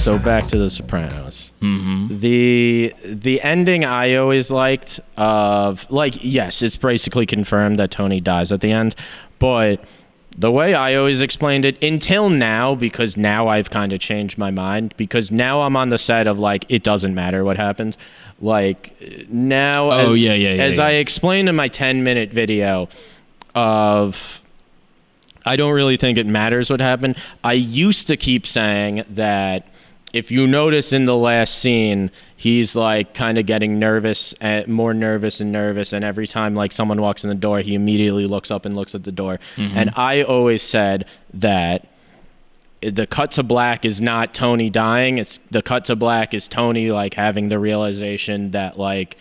So back to The Sopranos. Mm-hmm. The ending I always liked of, like, yes, it's basically confirmed that Tony dies at the end, but the way I always explained it until now, because now I've kind of changed my mind, because now I'm on the set of, like, it doesn't matter what happens. Like, now, as I explained in my 10-minute video of, I don't really think it matters what happened. I used to keep saying that if you notice in the last scene, he's like kind of getting nervous, more nervous, and every time like someone walks in the door, he immediately looks up and looks at the door. Mm-hmm. And I always said that the cut to black is not Tony dying. It's the cut to black is Tony like having the realization that like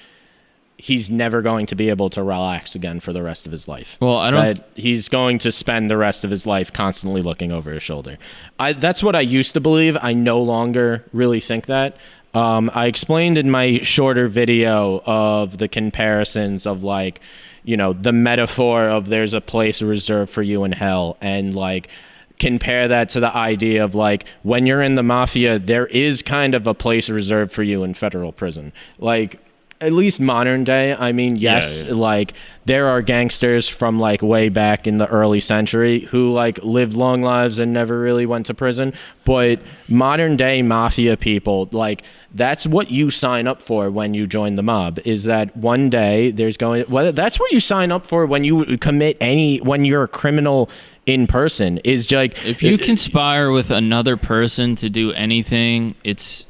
he's never going to be able to relax again for the rest of his life. Well, I don't. He's going to spend the rest of his life constantly looking over his shoulder. That's what I used to believe. I no longer really think that. I explained in my shorter video of the comparisons of like, you know, the metaphor of there's a place reserved for you in hell, and like compare that to the idea of like when you're in the mafia, there is kind of a place reserved for you in federal prison. Like, at least modern day, I mean, yes, like there are gangsters from like way back in the early century who like lived long lives and never really went to prison. But modern day mafia people, like that's what you sign up for when you join the mob, is that one day there's going, well, that's what you sign up for when you commit when you're a criminal in person, is like, if you conspire with another person to do anything, it's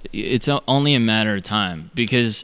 only a matter of time, because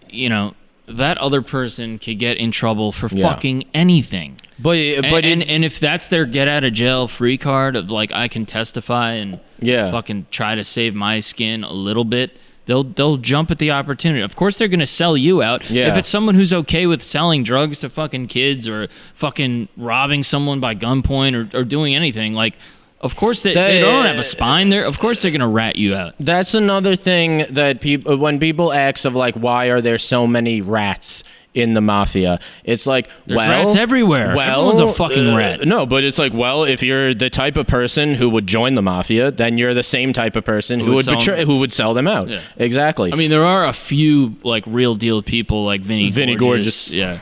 you know, that other person could get in trouble for fucking anything. But if that's their get out of jail free card of like, I can testify and fucking try to save my skin a little bit, they'll jump at the opportunity. Of course they're gonna sell you out. Yeah. If it's someone who's okay with selling drugs to fucking kids or fucking robbing someone by gunpoint or doing anything, like, of course they don't have a spine there. Of course they're gonna rat you out. That's another thing that people, when people ask of like, why are there so many rats in the mafia? It's like, there's rats everywhere. Everyone's a fucking rat. No, but it's like, well, if you're the type of person who would join the mafia, then you're the same type of person who would sell them out. Yeah. Exactly. I mean, there are a few like real deal people like Vinny Gorgeous. Yeah.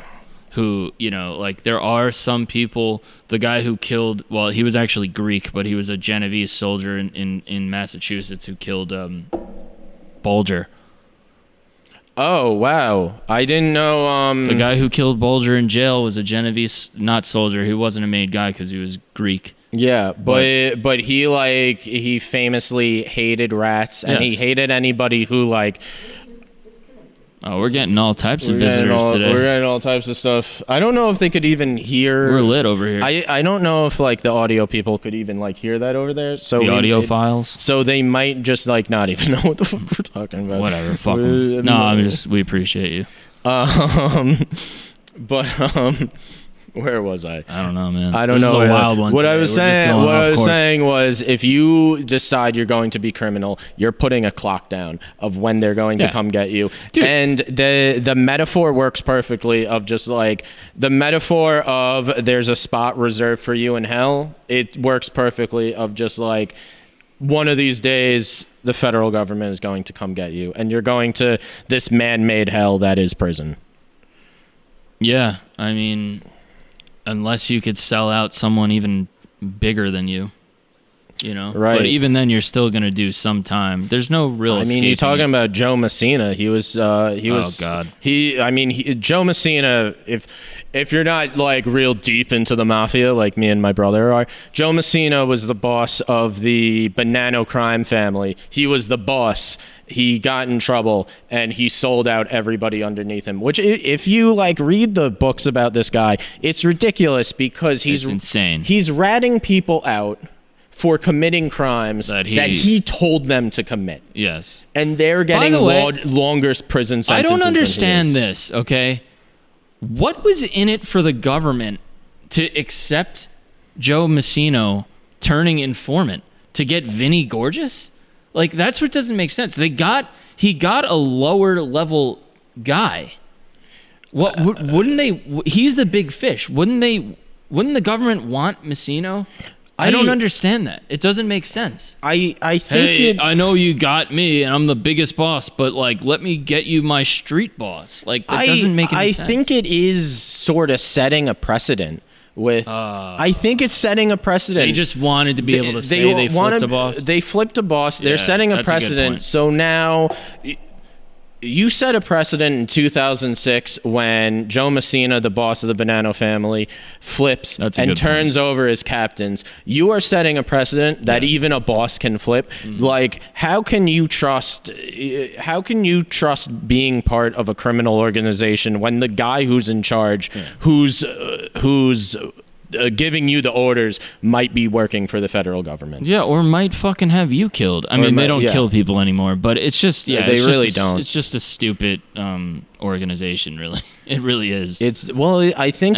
Who, you know, like there are some people, the guy who killed, well, he was actually Greek, but he was a Genovese soldier in Massachusetts who killed Bulger. Oh, wow. I didn't know. The guy who killed Bulger in jail was a Genovese, not soldier. He wasn't a made guy because he was Greek. Yeah, but he famously hated rats, and he hated anybody who like. Oh, we're getting all types of visitors today. We're getting all types of stuff. I don't know if they could even hear. We're lit over here. I don't know if like the audio people could even like hear that over there. So the audio files. So they might just like not even know what the fuck we're talking about. Whatever, fuck them. No, we appreciate you. Where was I? I don't know, man. I don't know. This is a wild one. What I was saying was, if you decide you're going to be criminal, you're putting a clock down of when they're going to come get you. Dude. And the metaphor works perfectly of just like the metaphor of there's a spot reserved for you in hell. It works perfectly of just like one of these days the federal government is going to come get you, and you're going to this man-made hell that is prison. Yeah, I mean, unless you could sell out someone even bigger than you, you know? Right. But even then, you're still going to do some time. There's no real I mean, you're talking about Joe Messina. Oh, God. Joe Messina, if you're not like real deep into the mafia like me and my brother are, Joe Messina was the boss of the Bonanno crime family. He was the boss. He got in trouble and he sold out everybody underneath him, which if you like read the books about this guy, it's ridiculous because he's insane. He's ratting people out for committing crimes that he told them to commit. Yes. And they're getting longer prison sentences. I don't understand this, okay? What was in it for the government to accept Joe Messina turning informant to get Vinny Gorgeous? Like, that's what doesn't make sense. He got a lower level guy. What wouldn't they? He's the big fish. Wouldn't the government want Messina? I don't understand that. It doesn't make sense. I think I know you got me and I'm the biggest boss, but like, let me get you my street boss. Like, that doesn't make any sense. I think it is sort of setting a precedent with. I think it's setting a precedent. They just wanted to be able to say they flipped a boss. They flipped a boss. They're setting a precedent. So now. You set a precedent in 2006 when Joe Messina, the boss of the Bonanno family, flips and turns over his captains. You are setting a precedent that even a boss can flip. Like, how can you trust being part of a criminal organization when the guy who's in charge, who's giving you the orders, might be working for the federal government? Yeah, or might fucking have you killed. I mean, they don't kill people anymore, but it's just, they really don't. It's just a stupid organization, really. It really is. I think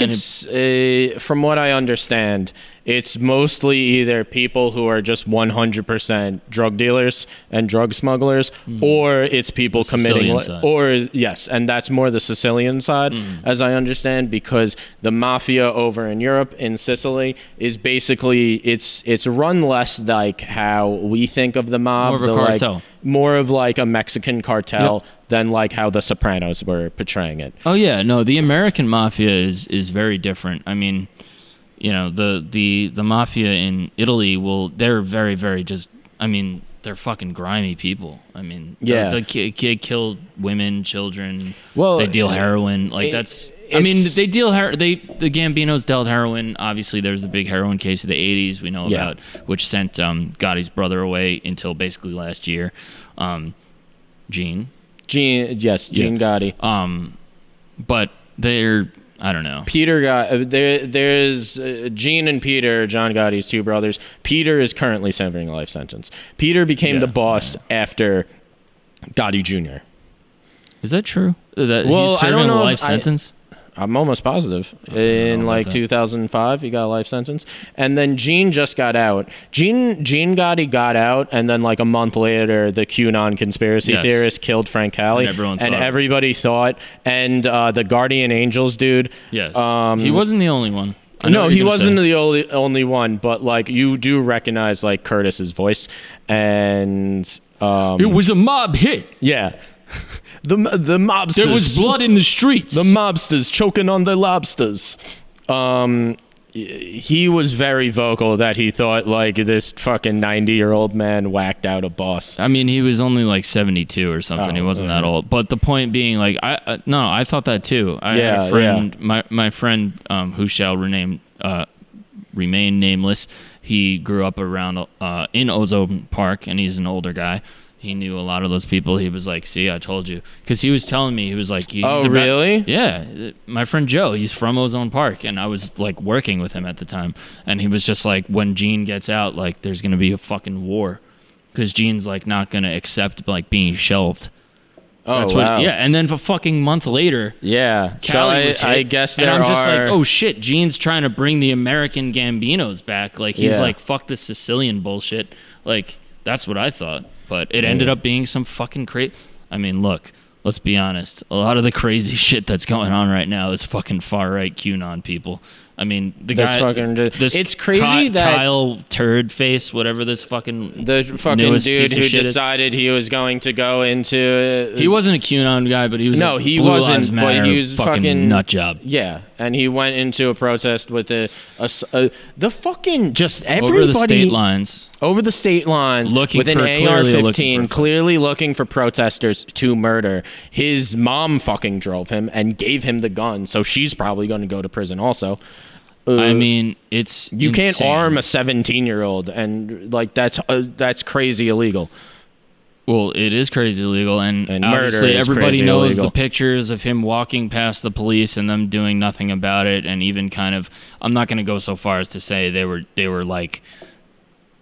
from what I understand, it's mostly either people who are just 100% drug dealers and drug smugglers, or it's people committing, and that's more the Sicilian side, as I understand, because the mafia over in Europe, in Sicily, is basically, it's run less like how we think of the mob. More of a cartel. More of like a Mexican cartel than like how the Sopranos were portraying it. Oh yeah, no, the American mafia is very different. I mean, you know, the mafia in Italy they're very, very just, I mean, they're fucking grimy people. I mean, they kill women, children. Well, they deal heroin. Like they deal the Gambinos dealt heroin. Obviously, there's the big heroin case of the 80s we know about, which sent Gotti's brother away until basically last year. Gene Gotti. But they're, I don't know. Peter got there's Gene and Peter, John Gotti's two brothers. Peter is currently serving a life sentence. Peter became the boss after Gotti Jr. Is that true? He's serving a life sentence? I'm almost positive. In like 2005, he got a life sentence. And then Gene just got out. Gene Gotti got out, and then like a month later, the QAnon conspiracy theorist killed Frank Cali. And everybody thought, and the Guardian Angels dude. Yes. He wasn't the only one. No, he wasn't the only one, but like you do recognize like Curtis's voice. And it was a mob hit. Yeah. The mobsters. There was blood in the streets. The mobsters choking on the lobsters. He was very vocal that he thought like this fucking 90-year-old man whacked out a boss. I mean, he was only like 72 or something. He wasn't that old. But the point being, like, I thought that too. I had a friend, my friend, who shall remain nameless. He grew up around in Ozone Park, and he's an older guy. He knew a lot of those people. He was like, see, I told you. Because he was telling me, he was like... really? Yeah. My friend Joe, he's from Ozone Park. And I was like working with him at the time. And he was just like, when Gene gets out, like there's going to be a fucking war. Because Gene's like not going to accept like being shelved. That's wow. And then a fucking month later... Yeah. Cali was hit, I guess there and I'm just like, oh shit, Gene's trying to bring the American Gambinos back. Like he's like, fuck this Sicilian bullshit. Like, that's what I thought. But it ended up being some fucking crazy... I mean, look, let's be honest. A lot of the crazy shit that's going on right now is fucking far-right QAnon people. I mean, it's crazy that Kyle Turd Face, whatever this fucking dude who decided he was going to go into. He wasn't a QAnon guy, but he was. No, he wasn't. But he was fucking nut job. Yeah, and he went into a protest with the fucking just everybody over the state lines, looking with an AR-15, clearly looking for protesters to murder. His mom fucking drove him and gave him the gun, so she's probably going to go to prison also. I mean, it's you insane. Can't arm a 17-year-old, and like that's crazy illegal. Well, it is crazy illegal, and obviously everybody knows illegal. The pictures of him walking past the police and them doing nothing about it, and even kind of, I'm not going to go so far as to say they were like,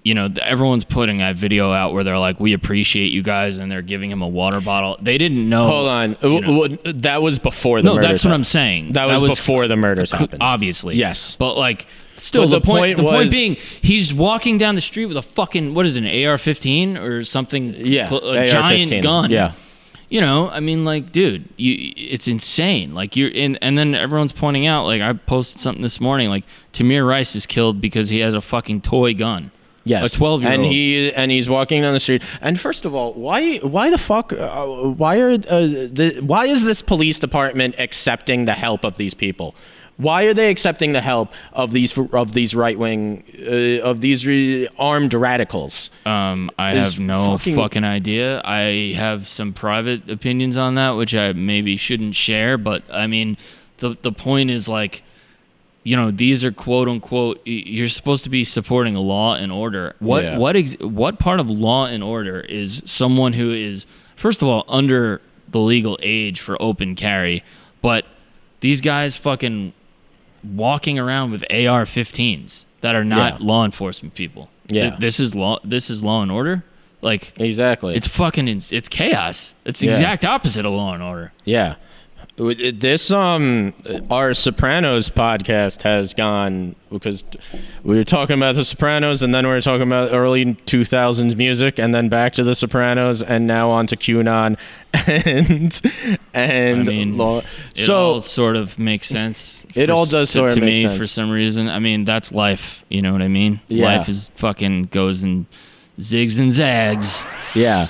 you know, everyone's putting that video out where they're like, we appreciate you guys, and they're giving him a water bottle. They didn't know. Hold on. That was before the murders. No, that's what I'm saying. That was before the murders happened. Obviously. Yes. But, like, still, the point being, he's walking down the street with a fucking, what is it, an AR-15 or something? Yeah. A giant gun. Yeah. You know, I mean, like, dude, it's insane. Like, you're in, and then everyone's pointing out, like, I posted something this morning, like, Tamir Rice is killed because he has a fucking toy gun. Yes, a 12-year-old, and he's walking down the street. And first of all, why the fuck? Why is this police department accepting the help of these people? Why are they accepting the help of these right wing armed radicals? I have no fucking idea. I have some private opinions on that, which I maybe shouldn't share. But I mean, the point is, like, you know, these are quote unquote. You're supposed to be supporting law and order. What part of law and order is someone who is, first of all, under the legal age for open carry, but these guys fucking walking around with AR-15s that are not law enforcement people. Yeah, this is law. This is law and order. Like, exactly. It's fucking. It's chaos. It's the exact opposite of law and order. Yeah. This our Sopranos podcast has gone, because we were talking about the Sopranos, and then we were talking about early 2000s music, and then back to the Sopranos, and now on to QAnon and I mean, law. It all sort of makes sense. It all does sort of make sense to me for some reason. I mean, that's life. You know what I mean? Yeah. Life is fucking goes in zigs and zags. Yeah.